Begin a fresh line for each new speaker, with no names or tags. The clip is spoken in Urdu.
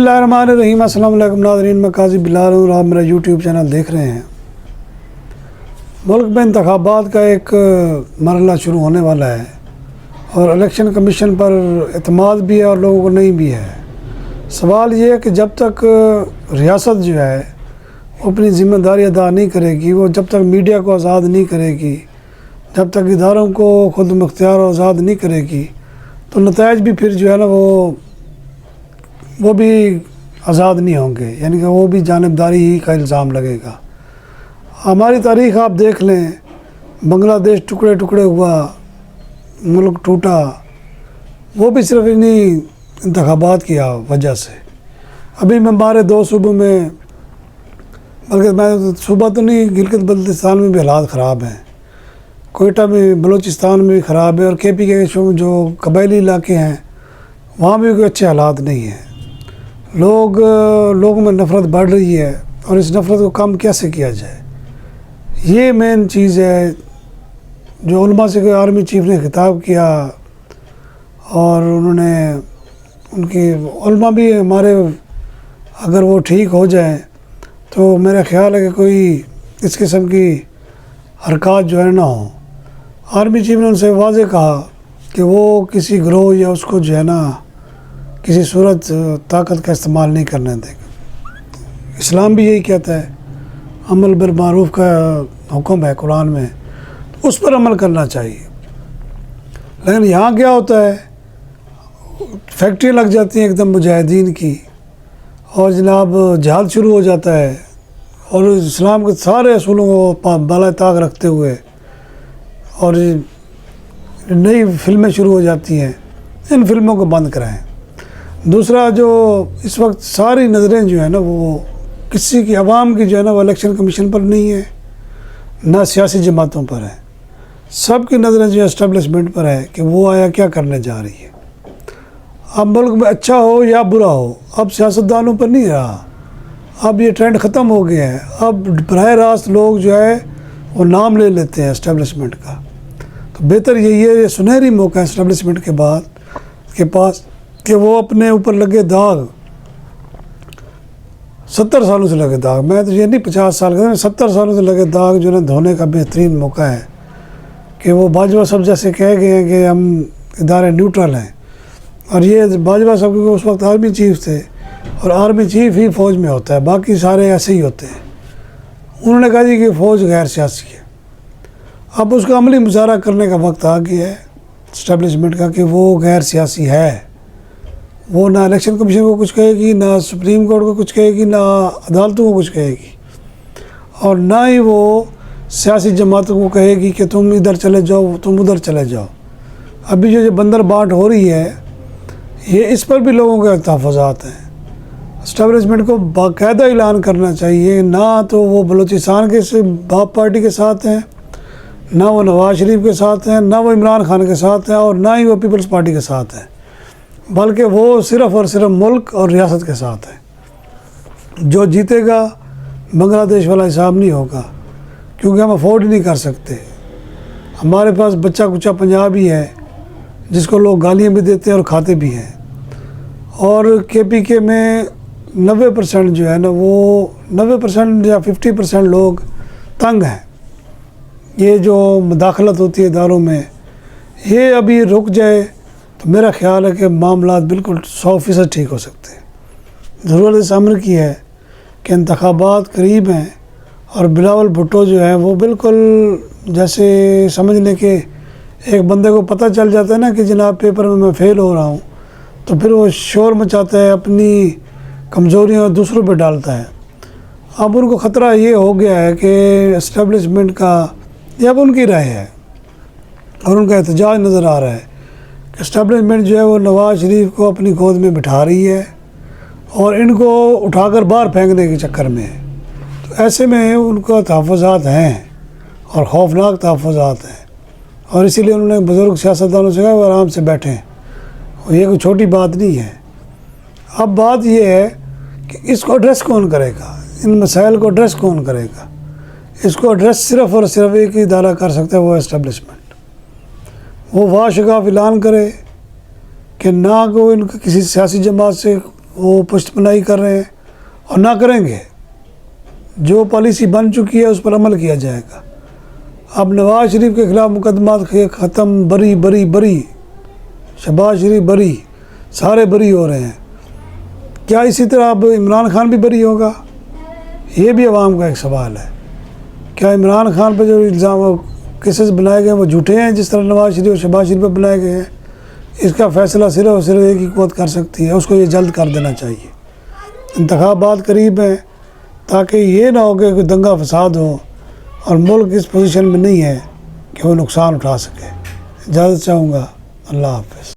اللہ الرحمن الرحیم۔ السلام علیکم ناظرین، میں قاضی بلال ہوں اور آپ میرا یوٹیوب چینل دیکھ رہے ہیں۔ ملک میں انتخابات کا ایک مرحلہ شروع ہونے والا ہے اور الیکشن کمیشن پر اعتماد بھی ہے اور لوگوں کو نہیں بھی ہے۔ سوال یہ ہے کہ جب تک ریاست جو ہے وہ اپنی ذمہ داری ادا نہیں کرے گی، وہ جب تک میڈیا کو آزاد نہیں کرے گی، جب تک اداروں کو خود مختار و آزاد نہیں کرے گی، تو نتائج بھی پھر جو ہے نا وہ بھی آزاد نہیں ہوں گے، یعنی کہ وہ بھی جانبداری ہی کا الزام لگے گا۔ ہماری تاریخ آپ دیکھ لیں، بنگلہ دیش ٹکڑے ٹکڑے ہوا، ملک ٹوٹا، وہ بھی صرف انہی انتخابات کی وجہ سے۔ ابھی میں ہمارے 2 صوبوں میں، بلکہ میں صوبہ تو نہیں، گلگت بلتستان میں بھی حالات خراب ہیں، کوئٹہ میں، بلوچستان میں بھی خراب ہے، اور کے پی کے جو قبائلی علاقے ہیں وہاں بھی کوئی اچھے حالات نہیں ہیں۔ لوگوں میں نفرت بڑھ رہی ہے، اور اس نفرت کو کم کیسے کیا جائے، یہ مین چیز ہے۔ جو علماء سے کوئی آرمی چیف نے خطاب کیا، اور انہوں نے ان کی علماء بھی ہمارے اگر وہ ٹھیک ہو جائیں تو میرا خیال ہے کہ کوئی اس قسم کی حرکات جو ہے نہ ہوں۔ آرمی چیف نے ان سے واضح کہا کہ وہ کسی گروہ یا اس کو جو ہے نا کسی صورت طاقت کا استعمال نہیں کرنے دے گا۔ اسلام بھی یہی کہتا ہے، عمل بالمعروف کا حکم ہے قرآن میں، اس پر عمل کرنا چاہیے۔ لیکن یہاں کیا ہوتا ہے، فیکٹری لگ جاتی ہیں ایک دم مجاہدین کی، اور جناب جہاد شروع ہو جاتا ہے، اور اسلام کے سارے اصولوں کو بالائے طاق رکھتے ہوئے، اور نئی فلمیں شروع ہو جاتی ہیں۔ ان فلموں کو بند کرائیں۔ دوسرا، جو اس وقت ساری نظریں جو ہیں نا وہ کسی کی، عوام کی جو ہے نا وہ الیکشن کمیشن پر نہیں ہے، نہ سیاسی جماعتوں پر ہے، سب کی نظریں جو ہے اسٹیبلشمنٹ پر ہے کہ وہ آیا کیا کرنے جا رہی ہے۔ اب ملک میں اچھا ہو یا برا ہو، اب سیاستدانوں پر نہیں رہا، اب یہ ٹرینڈ ختم ہو گیا ہے۔ اب براہ راست لوگ جو ہے وہ نام لے لیتے ہیں اسٹیبلشمنٹ کا۔ تو بہتر یہ سنہری موقع ہے اسٹیبلشمنٹ کے پاس کہ وہ اپنے اوپر لگے داغ، 70 سالوں سے لگے داغ، میں تو یہ نہیں 50 سال کا، 70 سالوں سے لگے داغ جو ہے دھونے کا بہترین موقع ہے کہ وہ باجوہ صاحب جیسے کہہ گئے ہیں کہ ہم ادارے نیوٹرل ہیں۔ اور یہ باجوہ صاحب کیونکہ اس وقت آرمی چیف تھے، اور آرمی چیف ہی فوج میں ہوتا ہے، باقی سارے ایسے ہی ہوتے ہیں۔ انہوں نے کہا جی کہ فوج غیر سیاسی ہے۔ اب اس کا عملی مظاہرہ کرنے کا وقت آ گیا ہے اسٹیبلشمنٹ کا کہ وہ غیر سیاسی ہے۔ وہ نہ الیکشن کمیشن کو کچھ کہے گی، نہ سپریم کورٹ کو کچھ کہے گی، نہ عدالتوں کو کچھ کہے گی، اور نہ ہی وہ سیاسی جماعتوں کو کہے گی کہ تم ادھر چلے جاؤ، تم ادھر چلے جاؤ۔ ابھی جو بندر بانٹ ہو رہی ہے، یہ اس پر بھی لوگوں کے تحفظات ہیں۔ اسٹیبلشمنٹ کو باقاعدہ اعلان کرنا چاہیے، نہ تو وہ بلوچستان کے باپ پارٹی کے ساتھ ہیں، نہ وہ نواز شریف کے ساتھ ہیں، نہ وہ عمران خان کے ساتھ ہیں، اور نہ ہی وہ پیپلز پارٹی کے ساتھ ہیں، بلکہ وہ صرف اور صرف ملک اور ریاست کے ساتھ ہے۔ جو جیتے گا بنگلہ دیش والا حساب نہیں ہوگا، کیونکہ ہم افورڈ نہیں کر سکتے۔ ہمارے پاس بچہ کچا پنجابی ہے جس کو لوگ گالیاں بھی دیتے ہیں اور کھاتے بھی ہیں، اور کے پی کے میں 90% جو ہے نا وہ 90% یا 50% لوگ تنگ ہیں۔ یہ جو مداخلت ہوتی ہے اداروں میں، یہ ابھی رک جائے تو میرا خیال ہے کہ معاملات بالکل 100% ٹھیک ہو سکتے ہیں۔ ضرورت اس امر کی ہے کہ انتخابات قریب ہیں، اور بلاول بھٹو جو ہے وہ بالکل جیسے سمجھ لیں کہ ایک بندے کو پتہ چل جاتا ہے نا کہ جناب پیپر میں فیل ہو رہا ہوں، تو پھر وہ شور مچاتا ہے، اپنی کمزوریاں دوسروں پہ ڈالتا ہے۔ اب ان کو خطرہ یہ ہو گیا ہے کہ اسٹیبلشمنٹ کا، یہ اب ان کی رائے ہے اور ان کا احتجاج نظر آ رہا ہے کہ اسٹیبلشمنٹ جو ہے وہ نواز شریف کو اپنی گود میں بٹھا رہی ہے اور ان کو اٹھا کر باہر پھینکنے کے چکر میں ہے۔ تو ایسے میں ان کا تحفظات ہیں، اور خوفناک تحفظات ہیں، اور اسی لیے انہوں نے بزرگ سیاستدانوں سے کہا وہ آرام سے بیٹھیں، اور یہ کوئی چھوٹی بات نہیں ہے۔ اب بات یہ ہے کہ اس کو ایڈریس کون کرے گا، ان مسائل کو ایڈریس کون کرے گا۔ اس کو ایڈریس صرف اور صرف ایک ہی ادارہ کر سکتا ہے، وہ اسٹیبلشمنٹ۔ وہ واشگاف اعلان کرے کہ نہ کوئی ان کسی سیاسی جماعت سے وہ پشت پناہی کر رہے ہیں اور نہ کریں گے. جو پالیسی بن چکی ہے اس پر عمل کیا جائے گا. اب نواز شریف کے خلاف مقدمات ختم، بری بری بری، شہباز شریف بری، سارے بری ہو رہے ہیں. کیا اسی طرح اب عمران خان بھی بری ہوگا؟ یہ بھی عوام کا ایک سوال ہے. کیا عمران خان پہ جو الزام کیسز بنائے گئے وہ جھوٹے ہیں جس طرح نواز شریف اور شہباز شریف پہ بنائے گئے ہیں؟ اس کا فیصلہ صرف اور صرف ایک حکومت کر سکتی ہے. اس کو یہ جلد کر دینا چاہیے. انتخابات قریب ہیں تاکہ یہ نہ ہو کہ کوئی دنگا فساد ہو اور ملک اس پوزیشن میں نہیں ہے کہ وہ نقصان اٹھا سکے. اجازت چاہوں گا. اللہ حافظ.